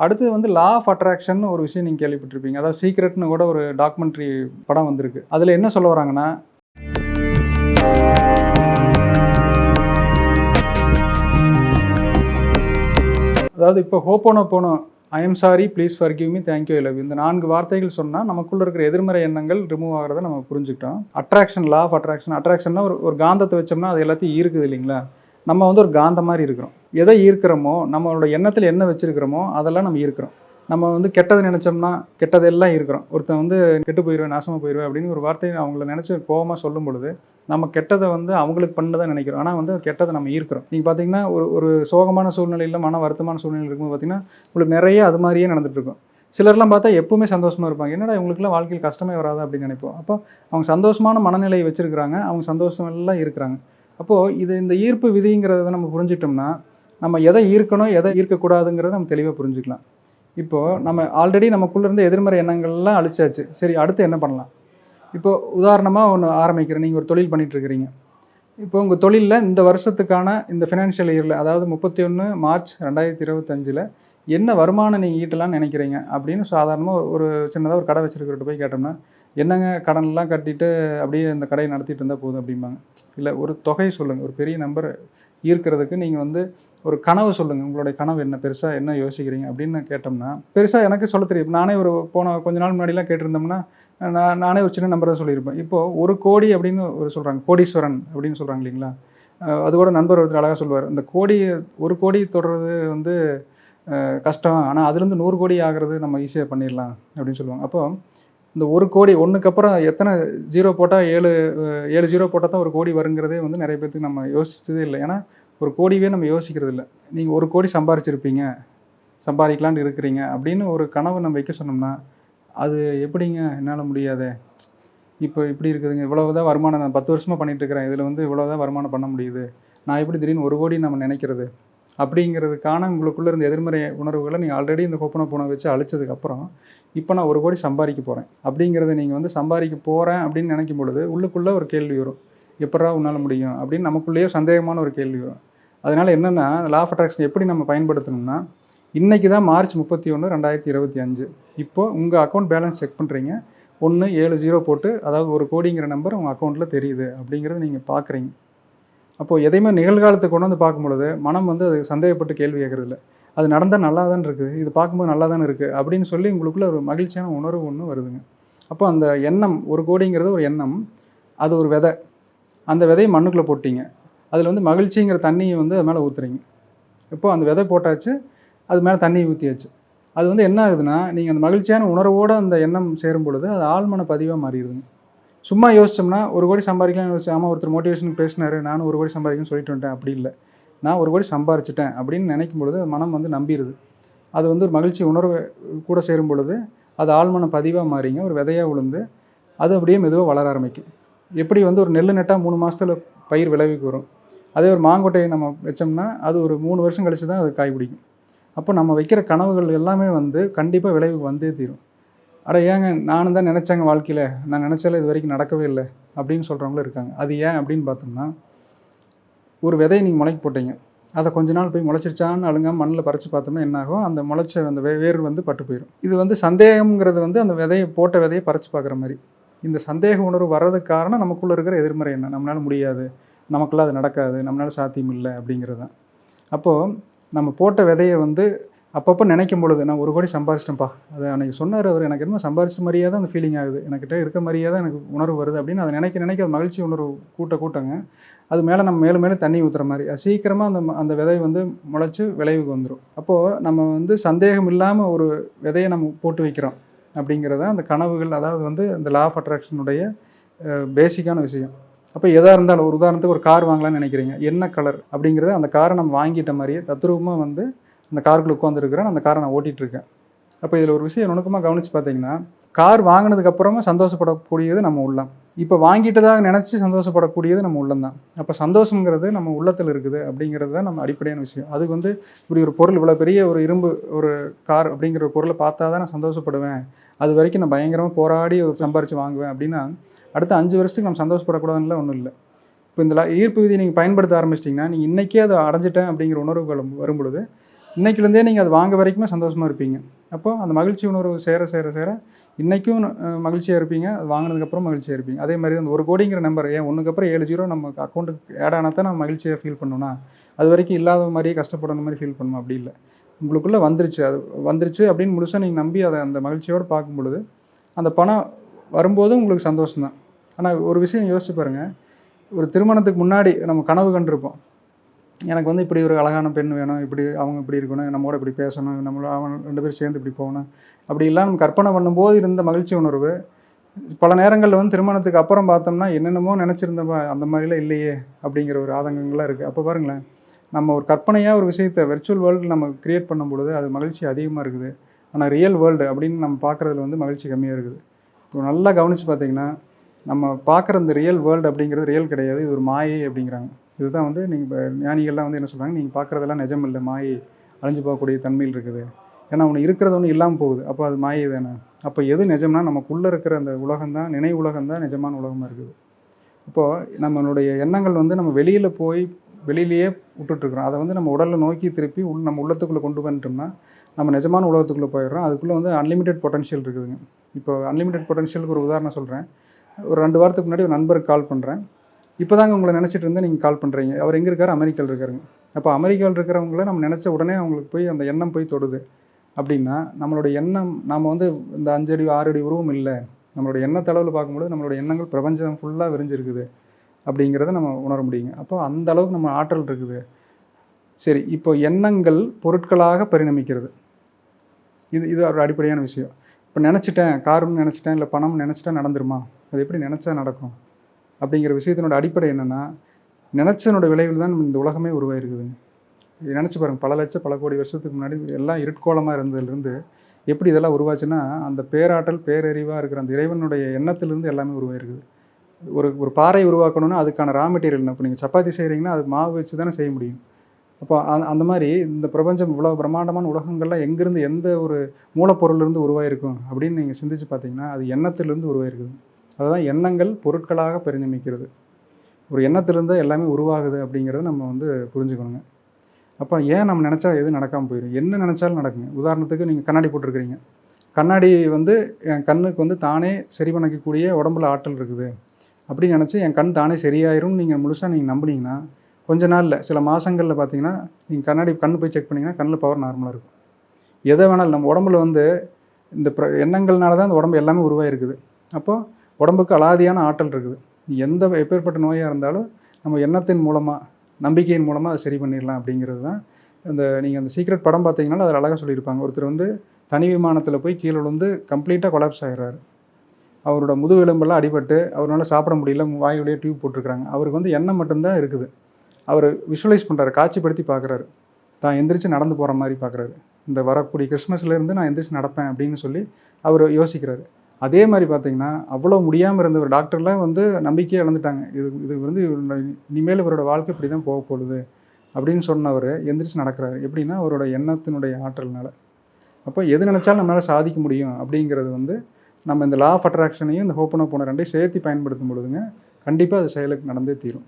அடுத்தது வந்து law of attraction ஒரு விஷயம் நீங்கள் கேள்விப்பட்டிருப்பீங்க. அதாவது சீக்ரெட்னு கூட ஒரு டாக்குமெண்ட்ரி படம் வந்திருக்கு. அதில் என்ன சொல்ல வராங்கன்னா, அதாவது இப்போ Ho'oponopono, I am sorry, please forgive me, thank you, I love you, இந்த 4 வார்த்தைகள் சொன்னால் நமக்குள்ள இருக்கிற எதிர்மறை எண்ணங்கள் ரிமூவ் ஆகிறத நம்ம புரிஞ்சுக்கிட்டோம். அட்ராக்ஷன், லா ஆஃப் அட்ராக்ஷன், அட்ராக்ஷன்னா ஒரு காந்தத்தை வச்சோம்னா அது எல்லாத்தையும் ஈர்க்குது இல்லைங்களா? நம்ம வந்து ஒரு காந்தம் மாதிரி இருக்கிறோம். எதை ஈர்க்கிறோமோ, நம்மளோட எண்ணத்தில் என்ன வச்சிருக்கிறோமோ அதெல்லாம் நம்ம ஈர்க்கிறோம். நம்ம வந்து கெட்டது நினச்சோம்னா கெட்டதெல்லாம் இருக்கிறோம். ஒருத்தன் வந்து கெட்டு போயிடுவேன், நாசமாக போயிடுவேன் அப்படின்னு ஒரு வார்த்தையை அவங்கள நினச்சி கோபமாக சொல்லும் பொழுது நம்ம கெட்டதை வந்து அவங்களுக்கு பண்ணதான் நினைக்கிறோம். ஆனால் வந்து கெட்டதை நம்ம ஈர்க்கிறோம். நீங்கள் பார்த்தீங்கன்னா ஒரு சோகமான சூழ்நிலையில், மன வருத்தமான சூழ்நிலையில் இருக்கும்போது பார்த்தீங்கன்னா உங்களுக்கு நிறைய அது மாதிரியே நடந்துட்டு இருக்கும். சிலர்லாம் பார்த்தா எப்பவுமே சந்தோஷமாக இருப்பாங்க. என்னடா இவங்களுக்குலாம் வாழ்க்கையில் கஷ்டமே வராது அப்படின்னு நினைப்போம். அப்போ அவங்க சந்தோஷமான மனநிலையை வச்சிருக்கிறாங்க, அவங்க சந்தோஷம் எல்லாம் இருக்கிறாங்க. அப்போது இந்த ஈர்ப்பு விதிங்கிறத நம்ம புரிஞ்சிட்டோம்னா நம்ம எதை ஈர்க்கணும், எதை ஈர்க்கக்கூடாதுங்கிறத நம்ம தெளிவாக புரிஞ்சுக்கலாம். இப்போது நம்ம ஆல்ரெடி நமக்குள்ளே இருந்த எதிர்மறை எண்ணங்கள்லாம் அழிச்சாச்சு. சரி, அடுத்து என்ன பண்ணலாம்? இப்போ உதாரணமாக ஒன்று ஆரம்பிக்கிறேன். நீங்கள் ஒரு தொழில் பண்ணிகிட்ருக்கிறீங்க. இப்போ உங்கள் தொழிலில் இந்த வருஷத்துக்கான இந்த ஃபினான்ஷியல் இயரில், அதாவது 31 மார்ச் 2025 என்ன வருமானம் நீங்கள் ஈட்டலாம்னு நினைக்கிறீங்க அப்படின்னு சாதாரணமாக ஒரு சின்னதாக ஒரு கடை வச்சுருக்கிறட்ட போய் கேட்டோம்னா, என்னங்க கடன்லாம் கட்டிட்டு அப்படியே அந்த கடையை நடத்திட்டு இருந்தால் போதும் அப்படிம்பாங்க. இல்லை, ஒரு தொகை சொல்லுங்கள், ஒரு பெரிய நம்பர் ஈர்க்கிறதுக்கு நீங்கள் வந்து ஒரு கனவு சொல்லுங்கள். உங்களுடைய கனவு என்ன, பெருசாக என்ன யோசிக்கிறீங்க அப்படின்னு கேட்டோம்னா, பெருசாக எனக்கு சொல்ல தெரியும். நானே போன கொஞ்ச நாள் முன்னாடிலாம் கேட்டிருந்தோம்னா நானே ஒரு சின்ன நம்பர் தான் சொல்லியிருப்பேன். இப்போது 1 கோடி அப்படின்னு சொல்கிறாங்க, கோடீஸ்வரன் அப்படின்னு சொல்கிறாங்க இல்லைங்களா? அது கூட நண்பர் ஒருத்தர் அழகாக சொல்லுவார், இந்த 1 கோடி தொடுறது வந்து கஷ்டம், ஆனால் அதுலேருந்து 100 கோடி ஆகிறது நம்ம ஈஸியாக பண்ணிடலாம் அப்படின்னு சொல்லுவாங்க. அப்போ இந்த 1 கோடி ஒன்றுக்கு அப்புறம் எத்தனை ஜீரோ போட்டால் 7 ஜீரோ போட்டால் தான் 1 கோடி வருங்கிறதே வந்து நிறைய பேருக்கு நம்ம யோசிச்சதே இல்லை. ஏன்னா ஒரு கோடியே நம்ம யோசிக்கிறது இல்லை. நீங்கள் 1 கோடி சம்பாரிச்சிருப்பீங்க, சம்பாதிக்கலான்னு இருக்கிறீங்க அப்படின்னு ஒரு கனவு நம்ம வைக்க சொன்னோம்னா, அது எப்படிங்க என்னால் முடியாதே, இப்போ இப்படி இருக்குதுங்க, இவ்வளவுதான் வருமானம், நான் 10 வருஷமாக பண்ணிட்டு இருக்கிறேன், இதில் வந்து இவ்வளோதான் வருமானம் பண்ண முடியுது, நான் எப்படி திடீர்னு 1 கோடி நம்ம நினைக்கிறது அப்படிங்கிறதுக்கான உங்களுக்குள்ளே இருந்த எதிர்மறை உணர்வுகளை நீங்கள் ஆல்ரெடி இந்த ஹோப்போனோபோனோ வச்சு அழிச்சதுக்கப்புறம், இப்போ நான் 1 கோடி சம்பாதிக்க போகிறேன் அப்படிங்கிறத நீங்கள் வந்து சம்பாதிக்க போகிறேன் அப்படின்னு நினைக்கும் பொழுது உள்ளுக்குள்ளே ஒரு கேள்வி வரும், எப்படா உன்னால் முடியும் அப்படின்னு நமக்குள்ளேயே சந்தேகமான ஒரு கேள்வி வரும். அதனால் என்னென்னா, லா ஆஃப் அட்ராக்ஷன் எப்படி நம்ம பயன்படுத்தணும்னா, இன்றைக்கி தான் மார்ச் 31, 2025. இப்போது உங்கள் அக்கௌண்ட் பேலன்ஸ் செக் பண்ணுறீங்க. 170 போட்டு, அதாவது 1 கோடிங்கிற நம்பர் உங்கள் அக்கௌண்ட்டில் தெரியுது அப்படிங்கிறத நீங்கள் பார்க்குறீங்க. அப்போது எதையுமே நிகழ்காலத்துக்கு கொண்டு வந்து பார்க்கும்பொழுது மனம் வந்து அது சந்தேகப்பட்டு கேள்வி கேட்குறதில்ல. அது நடந்தால் நல்லா தான் இருக்குது, இது பார்க்கும்போது நல்லா தானே இருக்குது அப்படின்னு சொல்லி உங்களுக்குள்ள ஒரு மகிழ்ச்சியான உணர்வு ஒன்று வருதுங்க. அப்போ அந்த எண்ணம், 1 கோடிங்கிறது ஒரு எண்ணம், அது ஒரு விதை. அந்த விதையை மண்ணுக்குள்ளே போட்டிங்க. அதில் வந்து மகிழ்ச்சிங்கிற தண்ணியை வந்து அது மேலே ஊற்றுறீங்க. இப்போது அந்த விதை போட்டாச்சு, அது மேலே தண்ணி ஊற்றியாச்சு. அது வந்து என்ன ஆகுதுன்னா, நீங்கள் அந்த மகிழ்ச்சியான உணர்வோடு அந்த எண்ணம் சேரும் பொழுது அது ஆழ்மன பதிவாக மாறிடுதுங்க. சும்மா யோசிச்சோம்னா 1 கோடி சம்பாதிக்கலாம்னு யோசிச்சு, ஆமாம் ஒருத்தர் மோட்டிவேஷனுக்கு பேசினாரு, நானும் 1 கோடி சம்பாதிக்கணும்னு சொல்லிட்டு வந்துட்டேன், அப்படி இல்லை. நான் 1 கோடி சம்பாரிச்சிட்டேன் அப்படின்னு நினைக்கும் பொழுது மனம் வந்து நம்பிடுது. அது வந்து ஒரு மகிழ்ச்சி உணர்வு கூட சேரும் பொழுது அது ஆழ்மன பதிவாக மாறிங்க, ஒரு விதையாக விழுந்து அது அப்படியே மெதுவாக வளர ஆரம்பிக்கும். எப்படி வந்து ஒரு நெல் நட்டால் 3 மாதத்தில் பயிர் விளைவுக்கு வரும், அதே ஒரு மாங்கொட்டையை நம்ம வச்சோம்னா அது ஒரு 3 வருஷம் கழித்து தான் அது காய் பிடிக்கும். அப்போ நம்ம வைக்கிற கனவுகள் எல்லாமே வந்து கண்டிப்பாக விளைவுக்கு வந்தே தீரும். அட ஏங்க, நானும் தான் நினச்சேங்க, வாழ்க்கையில் நான் நினச்சாலும் இது வரைக்கும் நடக்கவே இல்லை அப்படின்னு சொல்கிறவங்களும் இருக்காங்க. அது ஏன் அப்படின்னு பார்த்தோம்னா, ஒரு விதையை நீங்கள் முளைக்க போட்டீங்க, அதை கொஞ்ச நாள் போய் முளைச்சிருச்சான்னு அழுங்காமல் மண்ணில் பறித்து பார்த்தோம்னா என்னாகும், அந்த முளைச்ச அந்த வேர் வந்து பட்டு போயிடும். இது வந்து சந்தேகம்ங்கிறது வந்து அந்த விதையை போட்ட விதையை பறித்து பார்க்குற மாதிரி. இந்த சந்தேக உணர்வு வர்றதுக்கு காரணம் நமக்குள்ளே இருக்கிற எதிர்மறை எண்ணம். நம்மளால் முடியாது, நமக்குள்ள அது நடக்காது, நம்மளால் சாத்தியம் இல்லை அப்படிங்கிறது தான். அப்போது நம்ம போட்ட விதையை வந்து அப்பப்போ நினைக்கும் பொழுது, நான் 1 கோடி சம்பாரிச்சிட்டேன்ப்பா, அதை அன்றைக்கி சொன்னார் அவர், எனக்கு என்னமோ சம்பாரிச்ச மாதிரியே தான் அந்த ஃபீலிங் ஆகுது, எனக்கிட்ட இருக்க மாதிரியே தான் எனக்கு உணர்வு வருது அப்படின்னு அதை நினைக்க அது மகிழ்ச்சி உணர்வு கூட்டங்க. அது மேலே நம்ம மேலும் மேலும் தண்ணி ஊற்றுற மாதிரி அது சீக்கிரமாக அந்த விதை வந்து முளைச்சி விளைவுக்கு வந்துடும். அப்போது நம்ம வந்து சந்தேகம் இல்லாமல் ஒரு விதையை நம்ம போட்டு வைக்கிறோம் அப்படிங்கிறத அந்த கனவுகள், அதாவது வந்து இந்த லா ஆஃப் அட்ராக்ஷனுடைய பேசிக்கான விஷயம். அப்போ எதாக இருந்தாலும், ஒரு உதாரணத்துக்கு ஒரு கார் வாங்கலாம்னு நினைக்கிறீங்க, என்ன கலர் அப்படிங்கிறத அந்த காரை நம்ம வாங்கிட்ட மாதிரியே தத்ரூபமாக வந்து அந்த காருக்குள்ளே உட்காந்துருக்கிறேன், அந்த காரை நான் ஓட்டிகிட்ருக்கேன். அப்போ இதில் ஒரு விஷயம் நுணுக்கமாக கவனித்து பார்த்தீங்கன்னா, கார் வாங்கினதுக்கப்புறமா சந்தோஷப்படக்கூடியது நம்ம உள்ளம், இப்போ வாங்கிட்டதாக நினச்சி சந்தோஷப்படக்கூடியது நம்ம உள்ளம் தான். அப்போ சந்தோஷங்கிறது நம்ம உள்ளத்தில் இருக்குது அப்படிங்கிறது தான் நம்ம அடிப்படையான விஷயம். அது வந்து இப்படி ஒரு பொருள், இவ்வளோ பெரிய ஒரு இரும்பு ஒரு கார் அப்படிங்கிற ஒரு பொருளை பார்த்தா தான் நான் சந்தோஷப்படுவேன், அது வரைக்கும் நான் பயங்கரமாக போராடி சம்பாரித்து வாங்குவேன் அப்படின்னா, அடுத்த 5 வருஷத்துக்கு நம்ம சந்தோஷப்படக்கூடாதுன்னு ஒன்றும் இல்லை. இப்போ இந்த ஈர்ப்பு விதியை நீங்கள் பயன்படுத்த ஆரம்பிச்சிட்டிங்கன்னா, நீங்கள் இன்றைக்கே அதை அடைஞ்சிட்டேன் அப்படிங்கிற உணர்வுகள் வரும்பொழுது இன்னைக்குலேருந்தே நீங்கள் அது வாங்க வரைக்குமே சந்தோஷமாக இருப்பீங்க. அப்போ அந்த மகிழ்ச்சி உணர்வு சேர சேர சேர இன்றைக்கும் மகிழ்ச்சியாக இருப்பீங்க. அது வாங்கினதுக்கப்புறம் மகிழ்ச்சியாக இருப்பீங்க. அதே மாதிரி அந்த 1 கோடிங்கிற நம்பர் ஏன் 1க்கு அப்புறம் 7 ஜீரோ நம்ம அக்கௌண்ட்டுக்கு ஆட் ஆனால் தான் நம்ம மகிழ்ச்சியாக ஃபீல் பண்ணணும்னா, அது வரைக்கும் இல்லாத மாதிரியே கஷ்டப்படணும் மாதிரி ஃபீல் பண்ணணும் அப்படி இல்ல. உங்களுக்குள்ளே வந்துருச்சு. அது வந்துருச்சு அப்படின்னு முழுசா நீங்க நம்பி அத அந்த மகிழ்ச்சியோட பார்க்கும்பொழுது, அந்த பணம் வரும்போதும் உங்களுக்கு சந்தோஷம் தான். ஆனா ஒரு விஷயம் யோசிச்சு பாருங்க. ஒரு திருமணத்துக்கு முன்னாடி நம்ம கனவு கண்டிருப்போம். எனக்கு வந்து இப்படி ஒரு அழகான பெண் வேணும், இப்படி அவங்க இப்படி இருக்கணும், நம்மோட இப்படி பேசணும், நம்மள அவன் 2 பேரும் சேர்ந்து இப்படி போகணும். அப்படிலாம் நம்ம கற்பனை பண்ணும்போது இருந்த மகிழ்ச்சி உணர்வு, பல நேரங்கள்ல வந்து திருமணத்துக்கு அப்புறம் பார்த்தோம்னா, என்னென்னமோ நினச்சிருந்தோம் அந்த மாதிரிலாம் இல்லையே அப்படிங்கிற ஒரு ஆதங்கங்கள்லாம் இருக்குது. அப்போ பாருங்களேன், நம்ம ஒரு கற்பனையாக ஒரு விஷயத்தை வெர்ச்சுவல் வேர்ல்டு நம்ம கிரியேட் பண்ணும்பொழுது அது மகிழ்ச்சி அதிகமாக இருக்குது. ஆனால் ரியல் வேர்ல்டு அப்படின்னு நம்ம பார்க்குறதுல வந்து மகிழ்ச்சி கம்மியாக இருக்குது. இப்போ நல்லா கவனித்து பார்த்தீங்கன்னா, நம்ம பார்க்குற இந்த ரியல் வேர்ல்டு அப்படிங்கிறது ரியல் கிடையாது. இது ஒரு மாயை அப்படிங்கிறாங்க. இதுதான் வந்து நீங்க இப்போ ஞானிகள்லாம் வந்து என்ன சொல்றாங்க, நீங்க பார்க்குறதெல்லாம் நிஜம் இல்ல, மாயை. அழிஞ்சு போகக்கூடிய தன்மையில் இருக்குது. ஏன்னா ஒண்ணு இருக்கிறது ஒண்ணு இல்லாம போகுது. அப்போ அது மாயை தானே. அப்போ எது நிஜம்னா, நமக்குள்ள இருக்கிற அந்த உலகம் தான், நினைவு உலகம் தான் நிஜமான உலகமா இருக்குது. இப்போ நம்மளுடைய எண்ணங்கள் வந்து நம்ம வெளியில போய் வெளியிலேயே விட்டுட்டுருக்குறோம். அதை வந்து நம்ம உடலை நோக்கி திருப்பி நம்ம உள்ளத்துக்குள்ளே கொண்டு வந்துட்டோம்னா, நம்ம நிஜமான உலகத்துக்குள்ளே போயிடுறோம். அதுக்குள்ளே வந்து அன்லிமிட்டெட் பொட்டன்ஷியல் இருக்குதுங்க. இப்போ அன்லிமிட்டெட் பொட்டன்ஷியலுக்கு ஒரு உதாரணம் சொல்கிறேன். ஒரு 2 வாரத்துக்கு முன்னாடி ஒரு நண்பருக்கு கால் பண்ணுறேன். இப்போதாங்க உங்களை நினச்சிட்டு இருந்தேன், நீங்கள் கால் பண்ணுறீங்க. அவர் எங்கே இருக்காரு? அமெரிக்காவில் இருக்காருங்க. அப்போ அமெரிக்காவில் இருக்கிறவங்கள நம்ம நினச்ச உடனே அவங்களுக்கு போய் அந்த எண்ணம் போய் தொடுது. அப்படின்னா நம்மளுடைய எண்ணம் நாம் வந்து இந்த 5 அடி 6 அடி உருவம் இல்லை. நம்மளுடைய எண்ணத்தளவில் பார்க்கும்போது நம்மளுடைய எண்ணங்கள் பிரபஞ்சம் ஃபுல்லாக விரிஞ்சிருக்குது அப்படிங்கிறத நம்ம உணர முடியுங்க. அப்போ அந்த அளவுக்கு நம்ம ஆற்றல் இருக்குது. சரி, இப்போ எண்ணங்கள் பொருட்களாக பரிணமிக்கிறது. இது இது ஒரு அடிப்படையான விஷயம். இப்போ நினச்சிட்டேன், காருன்னு நினச்சிட்டேன், இல்லை பணம்னு நினச்சிட்டா நடந்துருமா? அது எப்படி நினச்சா நடக்கும்? அப்படிங்கிற விஷயத்தினோட அடிப்படை என்னென்னா, நினச்சனோட விளைவில் தான் இந்த உலகமே உருவாயிருக்குதுங்க. இது நினச்சி பாருங்கள், பல லட்சம் பல கோடி வருஷத்துக்கு முன்னாடி எல்லாம் இருட்கோளமாக இருந்ததுலேருந்து எப்படி இதெல்லாம் உருவாச்சுன்னா, அந்த பேராற்றல் பேரறிவாக இருக்கிற அந்த இறைவனுடைய எண்ணத்திலிருந்து எல்லாமே உருவாயிருக்குது. ஒரு ஒரு பாறை உருவாக்கணும்னா அதுக்கான ரா மெட்டீரியல். இப்போ நீங்கள் சப்பாத்தி செய்கிறீங்கன்னா அது மாவு வச்சு தானே செய்ய முடியும். அப்போ அந்த மாதிரி இந்த பிரபஞ்சம் இவ்வளோ பிரம்மாண்டமான உலகங்கள்லாம் எங்கேருந்து எந்த ஒரு மூலப்பொருள்லேருந்து உருவாயிருக்கும் அப்படின்னு நீங்கள் சிந்திச்சு பார்த்தீங்கன்னா, அது எண்ணத்திலிருந்து உருவாயிருக்குது. அதுதான் எண்ணங்கள் பொருட்களாக பரிணமிக்கிறது. ஒரு எண்ணத்திலிருந்து எல்லாமே உருவாகுது அப்படிங்கிறத நம்ம வந்து புரிஞ்சுக்கணுங்க. அப்போ ஏன் நம்ம நினச்சா எதுவும் நடக்காமல் போயிடும்? என்ன நினச்சாலும் நடக்குங்க. உதாரணத்துக்கு நீங்கள் கண்ணாடி போட்டிருக்கிறீங்க. கண்ணாடி வந்து என் கண்ணுக்கு வந்து தானே சரி பண்ணிக்கக்கூடிய உடம்புல ஆற்றல் இருக்குது அப்படின்னு நினச்சி என் கண் தானே சரியாயிரும்னு நீங்கள் முழுசாக நீங்கள் நம்புனீங்கன்னா, கொஞ்ச நாளில் சில மாதங்களில் பார்த்தீங்கன்னா, நீங்கள் கண்ணு போய் செக் பண்ணிங்கன்னா கண்ணில் பவர் நார்மலாக இருக்கும். எதை வேணாலும் நம்ம உடம்புல வந்து இந்த எண்ணங்கள்னால தான் அந்த உடம்பு எல்லாமே உருவாயிருக்குது. அப்போது உடம்புக்கு அலாதியான ஆற்றல் இருக்குது. எப்பேற்பட்ட நோயாக இருந்தாலும் நம்ம எண்ணத்தின் மூலமாக, நம்பிக்கையின் மூலமாக அதை சரி பண்ணிடலாம் அப்படிங்கிறது தான். நீங்கள் அந்த சீக்ரெட் படம் பார்த்தீங்கன்னா அதில் அழகாக சொல்லியிருப்பாங்க. ஒருத்தர் வந்து தனி விமானத்தில் போய் கீழே விழுந்து கம்ப்ளீட்டாக கொலாப்ஸ் ஆகிடுறாரு. அவரோட முதுகெலும்பெல்லாம் அடிபட்டு அவரால் சாப்பிட முடியல, வாய் வழியாக டியூப் போட்டிருக்கிறாங்க. அவருக்கு வந்து எண்ணம் மட்டும்தான் இருக்குது. அவர் விஷுவலைஸ் பண்ணுறாரு, காட்சிப்படுத்தி பார்க்குறாரு. தான் எந்திரிச்சு நடந்து போகிற மாதிரி பார்க்குறாரு. இந்த வரக்கூடிய கிறிஸ்மஸ்லேருந்து நான் எந்திரிச்சு நடப்பேன் அப்படின்னு சொல்லி அவர் யோசிக்கிறாரு. அதே மாதிரி பார்த்தீங்கன்னா, அவ்வளோ முடியாமல் இருந்த ஒரு டாக்டர்லாம் வந்து நம்பிக்கையை இழந்துட்டாங்க. இது வந்து இனிமேல் இவரோட வாழ்க்கை இப்படி தான் போக போகுது அப்படின்னு சொன்னவர் எந்திரிச்சு நடக்கிறாரு. எப்படின்னா அவரோட எண்ணத்தினுடைய ஆற்றல்னால. அப்போ எது நினச்சாலும் நம்மளால் சாதிக்க முடியும் அப்படிங்கிறது வந்து நம்ம இந்த லா ஆஃப் அட்ராக்ஷனையும் இந்த ஹோப்பனோபோனோ 2யும் சேர்த்து பயன்படுத்தும் பொழுதுங்க, கண்டிப்பாக அது செயலுக்கு நடந்தே தீரும்.